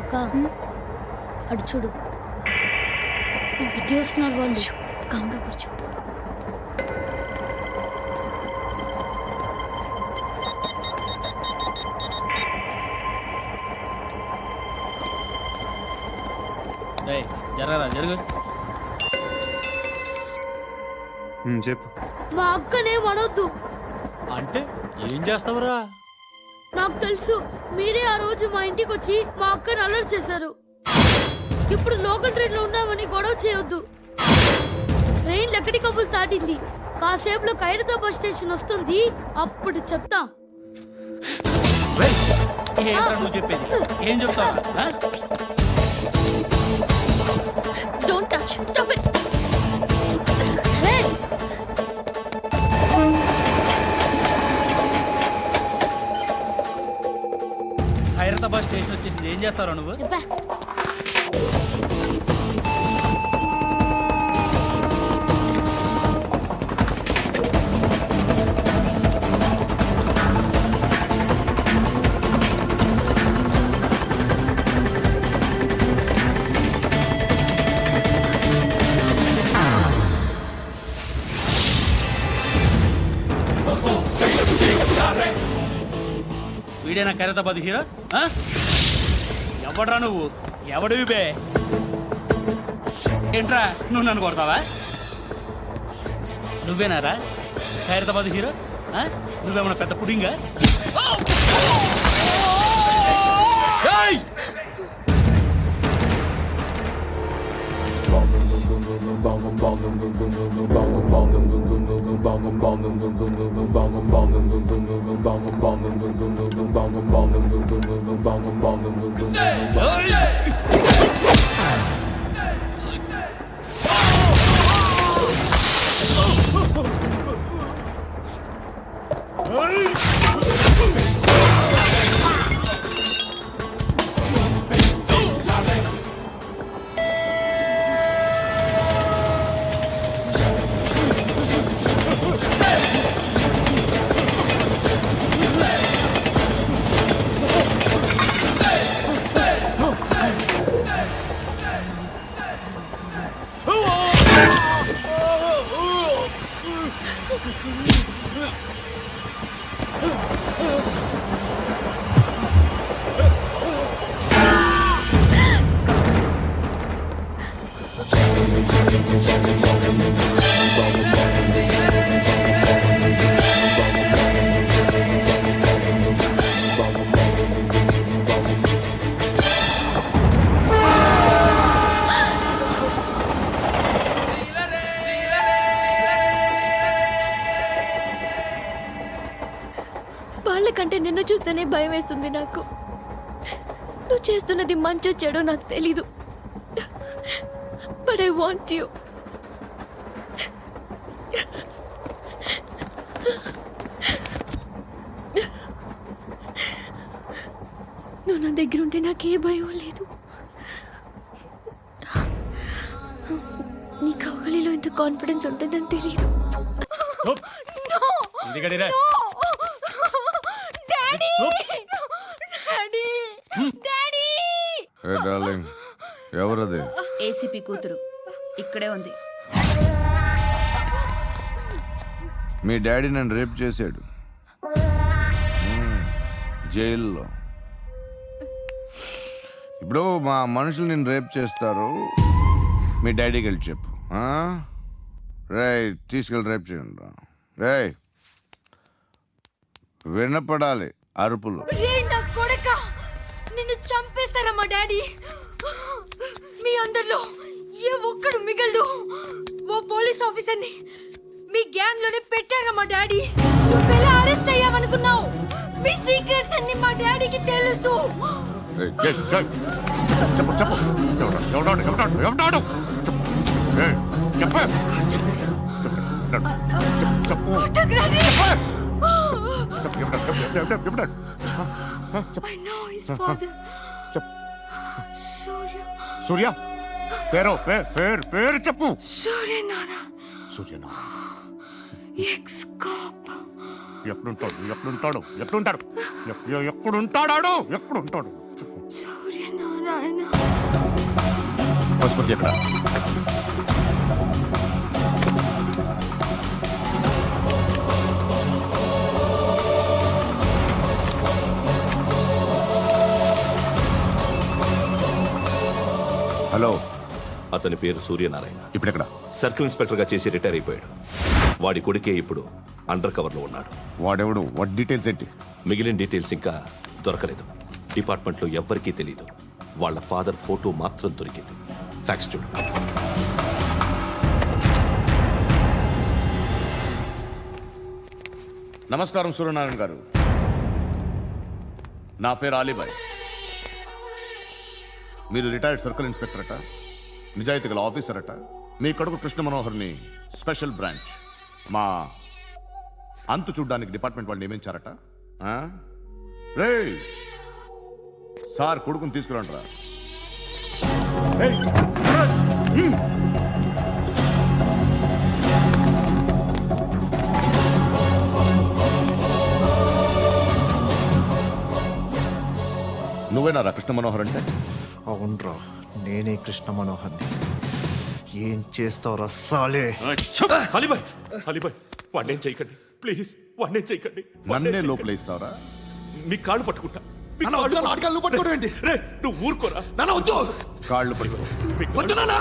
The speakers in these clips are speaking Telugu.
అక్క అటు చూడు, ఇటు వస్తున్నారు వాళ్ళు. కామ్గా కూర్చో. జరగరా జరుగు. చెప్పు. మా అక్కనే వనొద్దు. అంటే ఏం చేస్తావురా? నాకు తెలుసు, మీరే ఆ రోజు మా ఇంటికి వచ్చి మా అక్కని అల్లరి చేశారు. ఇప్పుడు లోకల్ ట్రైన్ లో ఉన్నామని గొడవ చేయొద్దు. ట్రైన్ లక్కడి కబుల్ దాటింది, కాసేపులో ఖైరతాబాద్ స్టేషన్ వస్తుంది, అప్పుడు చెప్తా. నువ్వు చెప్పేది ఏం చెప్తావా? Don't touch. Stop it. Khairatabad station వచ్చేసింది, ఏం చేస్తారా నువ్వు? వీడేనా ఖైరతాబాద్ హీరో? ఎవడ్రా నువ్వు? ఎవడివి బే? ఏంట్రా నువ్వు నన్ను కొడతావా? నువ్వేనారా ఖైరతాబాద్ హీరో? నువ్వేమన్నా పెద్ద పుడింగా? వాళ్ళకంటే నిన్ను చూస్తేనే భయం వేస్తుంది నాకు. నువ్వు చేస్తున్నది మంచో చెడో నాకు తెలీదు, బట్ ఐ వాంట్ యూ. నువ్వు నా దగ్గర ఉంటే నాకే భయం లేదు. నీ కౌగలిలో ఎంత కాన్ఫిడెన్స్ ఉంటుందని తెలీదు. ఎవరది? ఏసీపీ కూతురు ఇక్కడే ఉంది. మీ డాడీ నన్ను రేప్ చేశాడు జైల్లో. ఇప్పుడు మా మనుషులు నేను రేప్ చేస్తారు, మీ డాడీకి వెళ్ళి చెప్పు. రే తీసుకెళ్ళి రేప్ చేయండి. రే వినపడాలి అరుపులు. నిన్ను చంపేస్తారా మా డాడీ? మీ అందరిలో ఏ ఒక్కడు మిగలడు. ఓ పోలీస్ ఆఫీసర్ని మీ గ్యాంగ్ లోనే పెట్టారా మా డాడీ? నువ్వెలా అరెస్ట్ అయ్యావనుకున్నావు? మీ సీక్రెట్స్ అన్ని మా డాడీకి తెలుసు. సూర్య పేరు పేరు చెప్పు. సూర్యనారాయణ. Suryanarayana ex cop. ఎక్కడుంటాడు? సూర్యనారాయణ నాయనా పశుపతి ఎక్కడ? హలో, అతని పేరు సూర్యనారాయణ. ఇప్పుడెక్కడ? సర్కిల్ ఇన్స్పెక్టర్ గా చేసి రిటైర్ అయిపోయాడు. వాడి కొడుకే ఇప్పుడు అండర్ కవర్ లో ఉన్నాడు. వాడెవడు? వాట్ డీటెయిల్స్ ఏంటి? మిగిలిన డీటెయిల్స్ ఇంకా దొరకలేదు. డిపార్ట్మెంట్ లో ఎవ్వరికీ తెలియదు. వాళ్ళ ఫాదర్ ఫోటో మాత్రం దొరికింది. ఫ్యాక్స్ చూడు. నమస్కారం సూర్యనారాయణ గారు. నా పేరు అలీబాయ్. మీరు రిటైర్డ్ సర్కిల్ ఇన్స్పెక్టర్ అట, నిజాయితీ గల ఆఫీసర్ అట. మీ కొడుకు కృష్ణ మనోహర్ని స్పెషల్ బ్రాంచ్ మా అంతు చూడ్డానికి డిపార్ట్మెంట్ వాళ్ళు నియమించారట. ఆ? రేయ్ సార్, కొడుకుని తీసుకురండి రా. నువ్వేనా కృష్ణ మనోహర్ అంటే? అవునరా, నేనే కృష్ణ మనోహర్ని. ఏం చేస్తావురా సాలే? అలీబాయ్, అలీబాయ్, వాడినేం చేయకండి ప్లీజ్. వాడినేం చేయకండి. నన్నే లోపలేస్తావరా? మీ కాళ్ళు పట్టుకుంటా. మీ నాన్న వద్దు, నాటకాలు నువ్వు పట్టుకోవడం ఏంటి? రే, నువ్వు ఊరుకోరా. నాన్న వద్దు, కాళ్ళు పట్టుకో. వద్దు నాన్న,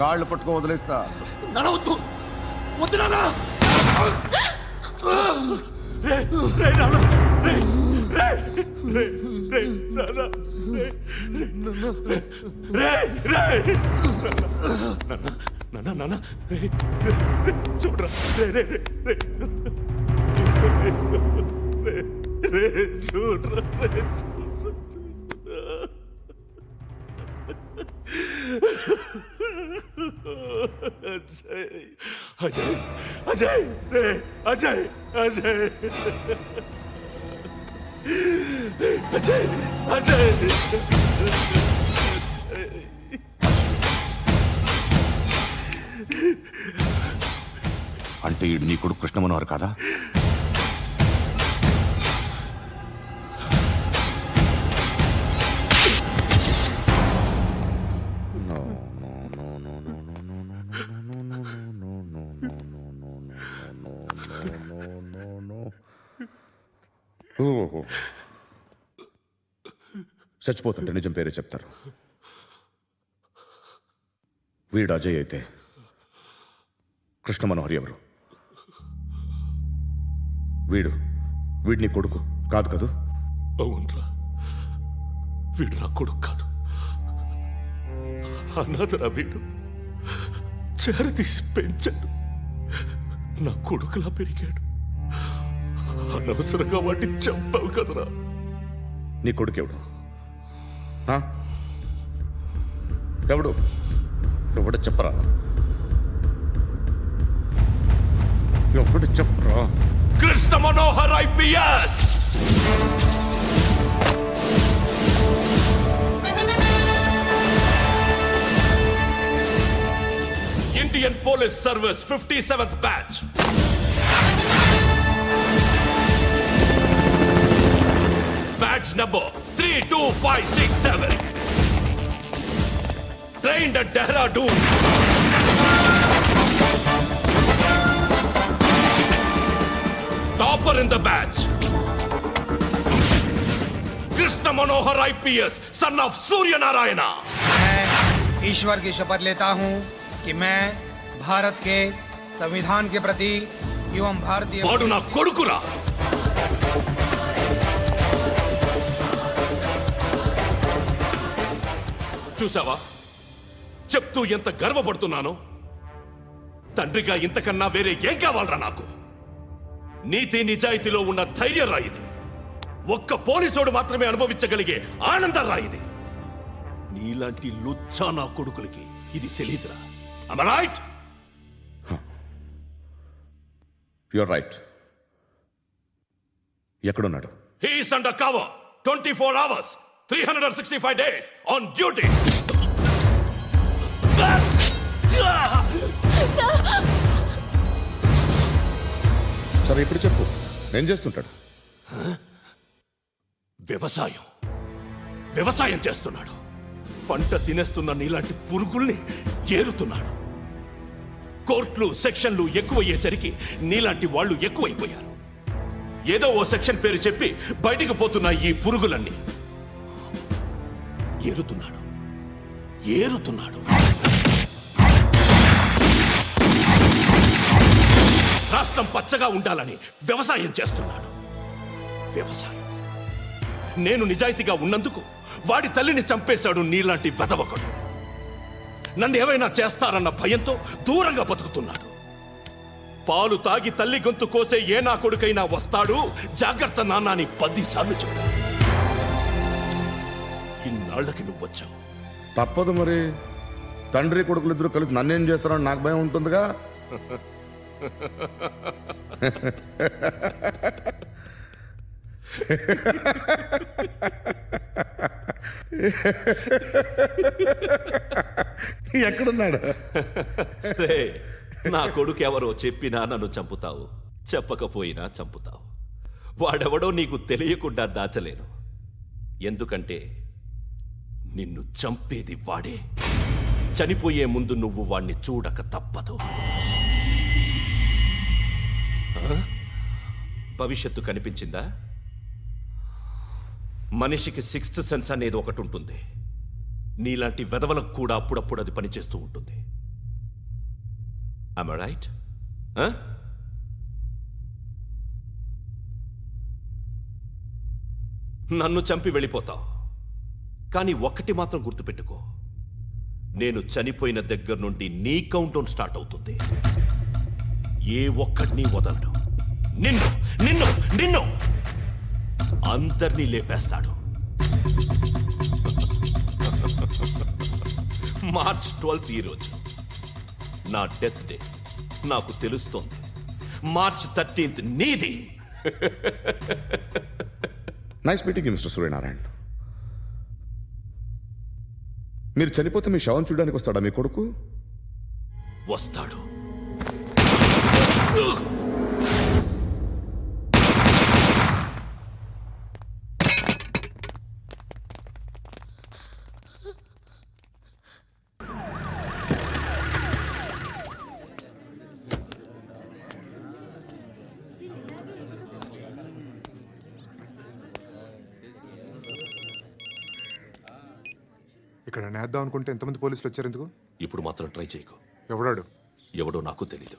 కాళ్ళు పట్టుకో, వదిలేస్తా. నాన్న వద్దు, వద్దు నాన్న. రే, రే, నాన్న, రే, రే, రే, రే, నాన్న, రే, రే, రే, నాన్న, నాన్న, రే, రే, రే, చూడరా, రే, రే, రే, రే, రే, రే, చూడరా, రే, చూడరా. అజయ్, అజయ్, అజయ్, రే, అజయ్, అజయ్, అజయ్, అజయ్, అంటే ఈడు నీ కొడుకు కృష్ణ మనోహర్ కాదా? చచ్చిపోతుంటే నిజం పేరే చెప్తారు. వీడు అజయ్ అయితే కృష్ణ మనోహర్ ఎవరు? వీడిని కొడుకు కాదు కదూ? అవునరా, వీడు నా కొడుకు కాదు. అన్నదరా వీడు. చేరతీసి పెంచాడు. నా కొడుకులా పెరిగాడు. అనవసరంగా వాడిని చంపావు కదరా. నీ కొడుకెవడు? ఆ? ఎవడు? ఎవడు చెప్పరా? ఎవడు చెప్పరా? Krishna Manohar IPS. Indian police service 57th batch. Batch number 32567. Trained at Dehradun. Topper in the batch. Krishna Manohar IPS, son of Surya Narayana. मैं ईश्वर की शपथ लेता हूं कि मैं भारत के संविधान के प्रति एवं भारतीय వాడు నా కొడుకురా. చూసావా, చెప్తూ ఎంత గర్వపడుతున్నానో. తండ్రిగా ఇంతకన్నా వేరే ఏం కావాలరా నాకు? నీతి నిజాయితీలో ఉన్న ధైర్యం రా ఇది. ఒక్క పోలీసోడు మాత్రమే అనుభవించగలిగే ఆనందం రా ఇది. నీలాంటి లుచ్చా నా కొడుకులకి ఇది తెలియదురా. Am I right? You're right. ఎక్కడున్నాడు? He is under cover 24 hours 365 days on duty. సరే ఇప్పుడు చెప్పు, ఏం చేస్తుంటాడు? వ్యవసాయం చేస్తున్నాడు. పంట తినేస్తున్న నీలాంటి పురుగుల్ని ఏరుతున్నాడు. కోర్టులు సెక్షన్లు ఎక్కువయ్యేసరికి నీలాంటి వాళ్ళు ఎక్కువైపోయారు. ఏదో ఓ సెక్షన్ పేరు చెప్పి బయటికి పోతున్న ఈ పురుగులన్నీ ఏరుతున్నాడు. రాష్ట్రం పచ్చగా ఉండాలని వ్యవసాయం చేస్తున్నాడు. వ్యవసాయం. నేను నిజాయితీగా ఉన్నందుకు వాడి తల్లిని చంపేశాడు నీలాంటి వెధవకుడు. నన్ను ఏమైనా చేస్తారన్న భయంతో దూరంగా బతుకుతున్నాడు. పాలు తాగి తల్లి గొంతు కోసే ఏ నా కొడుకైనా వస్తాడు, జాగ్రత్త నాన్న అని 10 సార్లు చెప్పాడు. ఇన్నాళ్ళకి నువ్వు వచ్చావు. తప్పదు మరి. తండ్రి కొడుకులు ఇద్దరు కలిసి నన్నేం చేస్తారని నాకు భయం ఉంటుందిగా. ఎక్కడున్నాడు? రే, నా కొడుకు ఎవరో చెప్పినా నన్ను చంపుతావు, చెప్పకపోయినా చంపుతావు. వాడెవడో నీకు తెలియకుండా దాచలేను. ఎందుకంటే నిన్ను చంపేది వాడే. చనిపోయే ముందు నువ్వు వాణ్ణి చూడక తప్పదు. భవిష్యత్తు కనిపించిందా? మనిషికి 6th సెన్స్ అనేది ఒకటి ఉంటుంది. నీలాంటి వెధవలకు కూడా అప్పుడప్పుడు అది పనిచేస్తూ ఉంటుంది. Am I right? నన్ను చంపి వెళ్ళిపోతావు. కానీ ఒక్కటి మాత్రం గుర్తుపెట్టుకో, నేను చనిపోయిన దగ్గర నుండి నీ కౌంటౌన్ స్టార్ట్ అవుతుంది. ఏ ఒక్కడిని వదలడు. నిన్ను నిన్ను నిన్ను అందరినీ లేపేస్తాడు. మార్చ్ 12 ఈ రోజు నా డెత్ డే. నాకు తెలుస్తోంది. మార్చ్ 13 నీది. Nice meeting mister Suryanarayana. మీరు చనిపోతే మీ శవం చూడడానికి వస్తాడా మీ కొడుకు? వస్తాడు. ఇక్కడ నేద్దాం అనుకుంటే ఎంతమంది పోలీసులు వచ్చారు ఎందుకు? ఇప్పుడు మాత్రం ట్రై చేయకు. ఎవడాడు? ఎవడో నాకు తెలీదు.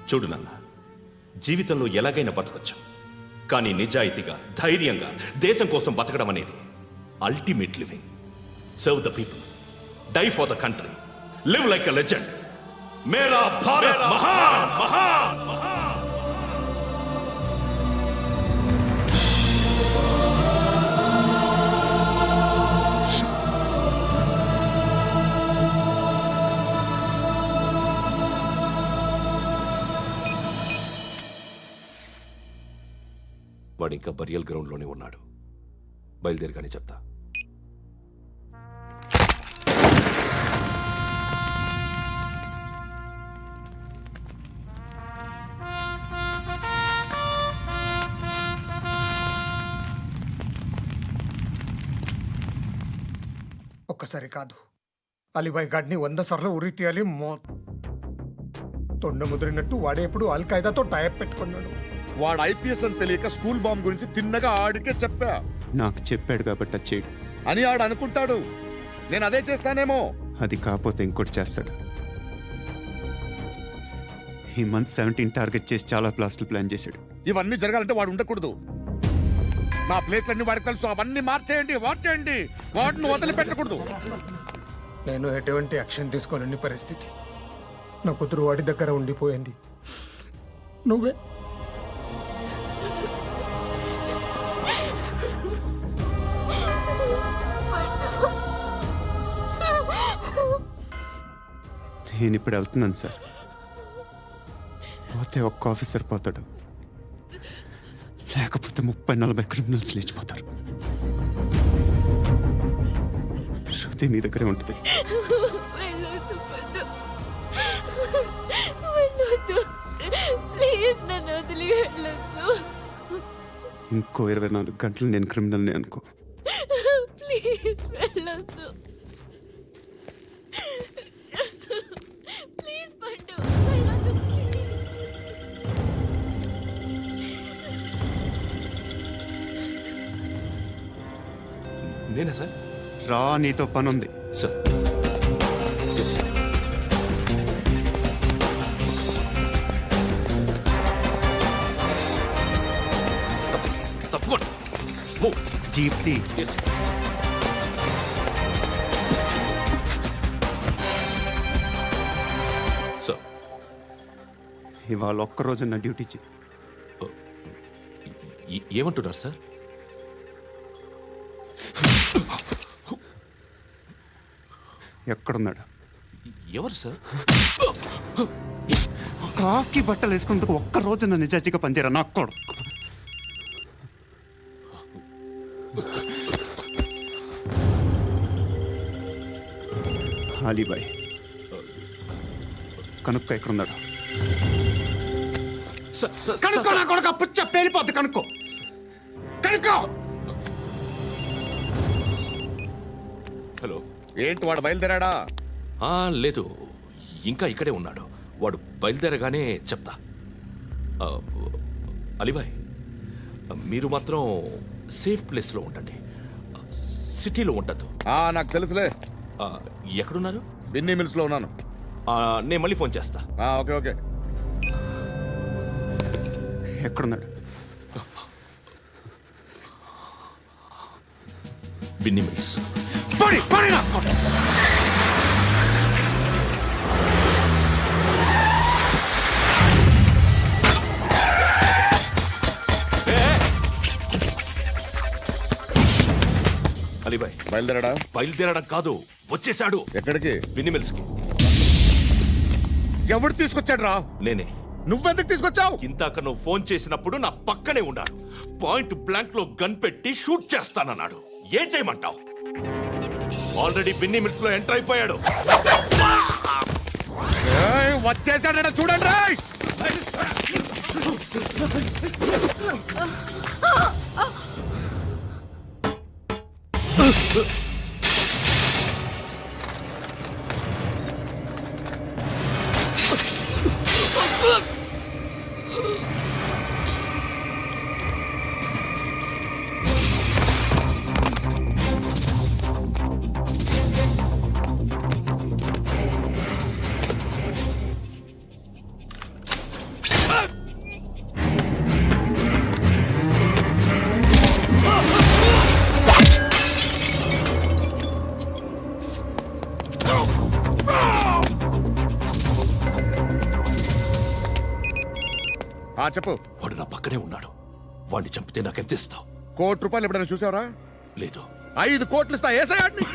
చూడు నాన్న, జీవితంలో ఎలాగైనా బతకొచ్చు. కానీ నిజాయితీగా, ధైర్యంగా దేశం కోసం బతకడం అనేది ultimate living. Serve the people, die for the country, live like a legend. మేరా భారత్ మహాన్ మహాన్ మహాన్. వాడు ఇంకా బరియల్ గ్రౌండ్లోనే ఉన్నాడు. బయలుదేరగానే చెప్తా. ఒక్కసారి కాదు, అలీబాయ్ గాడిని 100 సార్లు ఉరి తీయాలి. తొండ ముదిరినట్టు వాడేప్పుడు అల్ ఖైదాతో టైప్ పెట్టుకున్నాడు. వాడు ఐపీఎస్ అని తెలియక స్కూల్ బాంబ్ గురించి తిన్నగా ఆడికే చెప్పా నాకు చెప్పాడు కాబట్టి అది చేయడు. అని ఆడు అనుకుంటాడు. నేను అదే చేస్తానేమో. అది కాకపోతే ఇంకోటి చేస్తాడు. ఈ మంత్ 17 టార్గెట్ చేసి చాలా బ్లాస్టులు ప్లాన్ చేశాడు. ఇవన్నీ జరగాలంటే వాడు ఉండకూడదు. నా ప్లేస్లన్నీ వాడికి తెలుసు. అవన్నీ మార్చేయండి, వాటేయండి. వాటిని వదిలిపెట్టకూడదు. నేను ఎటువంటి యాక్షన్ తీసుకోలేని పరిస్థితి. నా కూతురు వాడి దగ్గర ఉండిపోయింది. నువ్వే నేను ఇప్పుడు వెళ్తున్నాను సార్. పోతే ఒక్క ఆఫీసర్ పోతాడు, లేకపోతే 30-40 క్రిమినల్స్ లేచిపోతారు. శృతి మీ దగ్గరే ఉంటుంది. వెళ్ళొద్దు పండు, వెళ్ళొద్దు ప్లీజ్, నన్ను వదిలి వెళ్ళొద్దు ఇంకో 24 గంటలు నేను క్రిమినల్ని అనుకో. ప్లీజ్ వెళ్ళొద్దు, ప్లీజ్ పండు వెళ్ళొద్దు ప్లీజ్. నేనా సార్? రా, నీతో పని ఉంది. సార్ తప్పకుండా. జీప్తి సార్ ఇవాళ ఒక్కరోజు నా డ్యూటీ చేయి. ఏమంటున్నారు సార్? ఎక్కడున్నాడు? ఎవరు సార్? కాకి బట్టలు వేసుకున్నందుకు ఒక్కరోజు నా నిజాజీగా పనిచేయరా నాకు కూడా. అలీబాయ్ కనుక్కో, ఎక్కడున్నాడు? కనుక్కో నా కొడుకు, పుచ్చ పేలిపోద్ది. కనుక్కో కనుక్కో. హలో, ఏంటి వాడు బయలుదేరాడా? లేదు, ఇంకా ఇక్కడే ఉన్నాడు. వాడు బయలుదేరగానే చెప్తా. అలీబాయ్, మీరు మాత్రం సేఫ్ ప్లేస్లో ఉండండి, సిటీలో ఉండద్దు. నాకు తెలుసులే. ఎక్కడున్నారు? బిన్నీ మిల్స్ లో ఉన్నాను. నేను మళ్ళీ ఫోన్ చేస్తా. Okay okay. ఎక్కడున్నాడు? బిన్నీ మిల్స్. అలీబాయ్ బయలుదేరాడా? బయలుదేరడం కాదు, వచ్చేశాడు. ఎక్కడికి? బిన్నీ మిల్స్ కి. ఎవడు తీసుకొచ్చాడు రా? నేనే. నువ్వెందుకు తీసుకొచ్చావు? ఇందాక నువ్వు ఫోన్ చేసినప్పుడు నా పక్కనే ఉన్నాడు. పాయింట్ బ్లాంక్ లో గన్ పెట్టి షూట్ చేస్తానన్నాడు. ఏం చేయమంటావు? ఆల్రెడీ బిన్నీ మిల్స్ లో ఎంటర్ అయిపోయాడు. వచ్చేసాడ చూడండి రా. చెప్పు. వాడు నా పక్కనే ఉన్నాడు. వాడిని చంపితే నాకెంత ఇస్తావు? ₹1 కోటి ఎప్పుడైనా చూసావరా? లేదు. 5 కోట్లు ఇస్తా. ఏసయాడిని.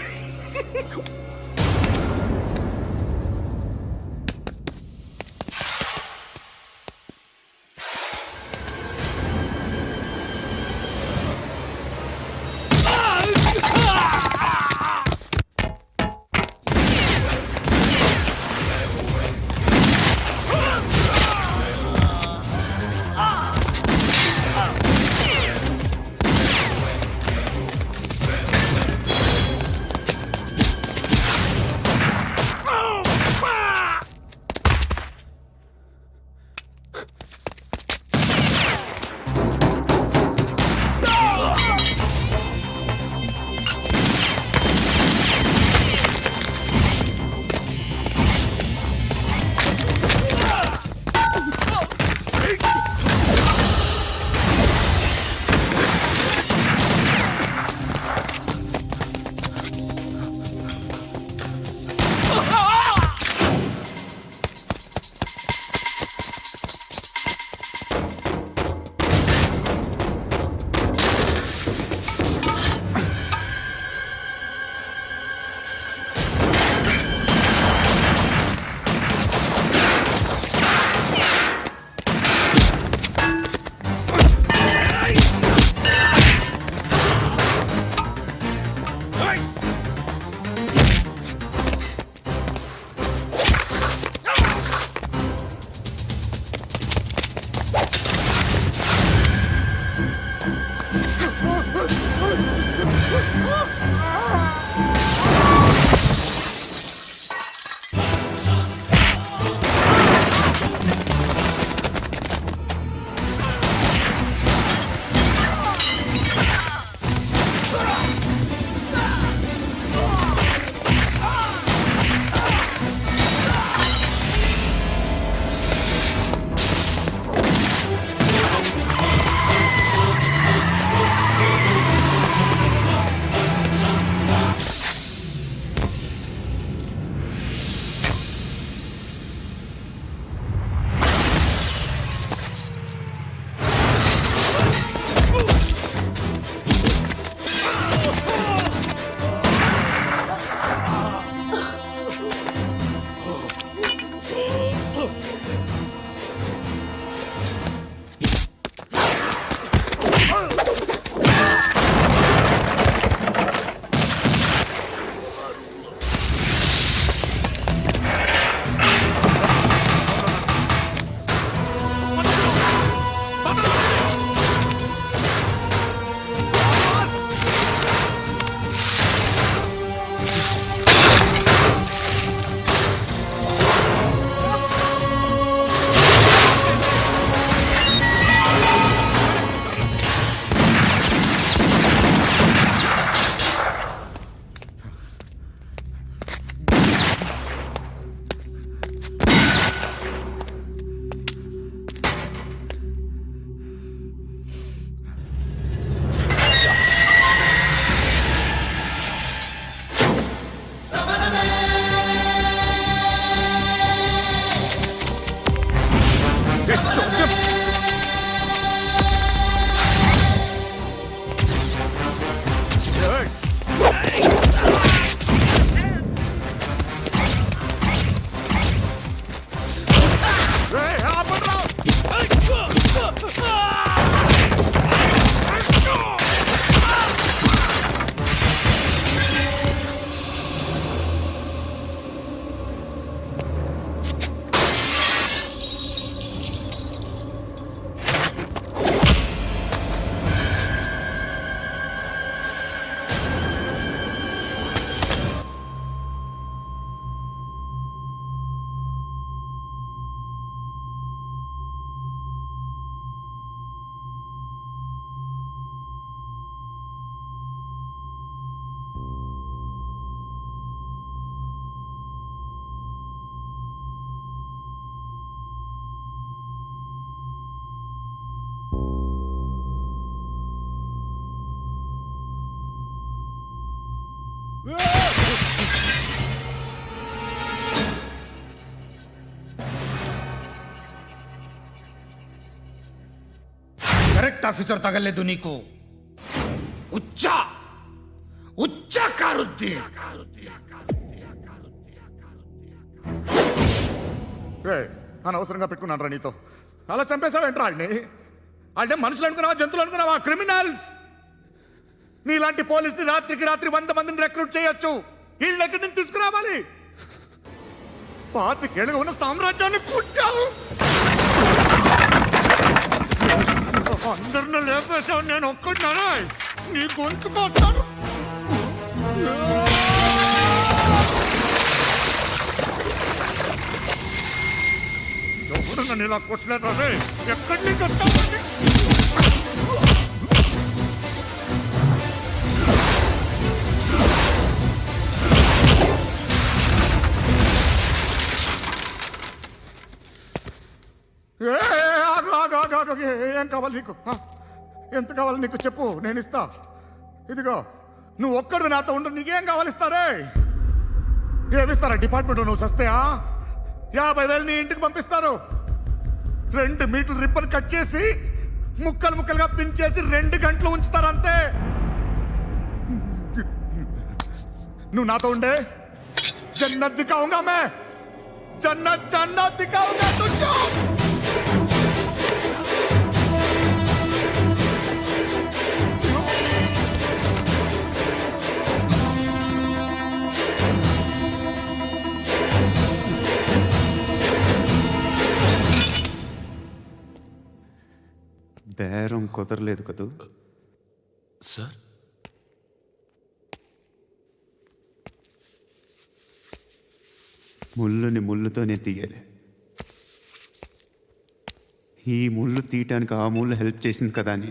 కరెక్ట్ ఆఫీసర్ తగలేదు నీకు. ఉచ్చా ఉచ్చా కారుద్ది. అనవసరంగా పెట్టుకున్నాను రా నీతో. అలా చంపేశావేంట్రా ఆడిని? అంటే మనుషులు అనుకున్నావా, జంతువులు అనుకున్నావా? క్రిమినల్స్. నీలాంటి పోలీసుని రాత్రికి రాత్రి 100 మందిని రిక్రూట్ చేయొచ్చు. వీళ్ళ ఎక్కడి నుంచి తీసుకురావాలి? 25 ఏళ్ళుగా ఉన్న సామ్రాజ్యాన్ని కూర్చావు. అందరిని లేపేశావు, నేను ఒక్కడినారా? నీ గొంతుకొస్తాను. ఎవరు నన్ను ఇలా కొట్టలేదా? ఎక్కడి నుంచి వస్తావు? ఏం కావాలి నీకు? ఎంత కావాలి నీకు చెప్పు, నేను ఇస్తా. ఇదిగో నువ్వు ఒక్కడు నాతో ఉండు. నీకేం కావాలి ఇస్తారే? ఏమిస్తారా డిపార్ట్మెంట్? నువ్వు చస్తేయా 50,000 నీ ఇంటికి పంపిస్తారు. 2 మీటర్లు రిబ్బన్ కట్ చేసి ముక్కలు ముక్కలుగా పిన్ చేసి 2 గంటలు ఉంచుతారు అంతే. నువ్వు నాతో ఉండే జన్నత్ దిఖాऊंगा मैं, जन्नत जन्नत दिखाऊंगा तुझको. బేరం కుదరలేదు కదూ సార్, ముళ్ళుని ముళ్ళుతోనే తీయాలి. ఈ ముళ్ళు తీయటానికి ఆ ముళ్ళు హెల్ప్ చేసింది కదా అని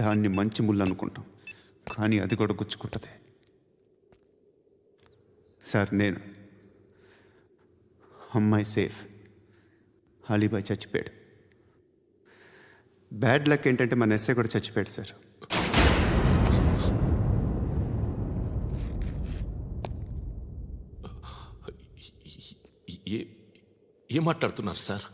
దాన్ని మంచి ముళ్ళు అనుకుంటాం, కానీ అది కూడా గుచ్చుకుంటుంది. సార్, నేను అమ్మాయి సేఫ్, అలీబాయ్ చచ్చిపోయాడు. బ్యాడ్ లక్ ఏంటంటే మన ఎస్ఐ కూడా చచ్చిపోయాడు సార్. ఏం మాట్లాడుతున్నారు సార్?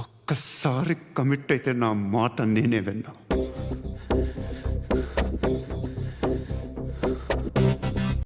ఒక్కసారి కమిట్ అయితే నా మాట నేనే విన్నా.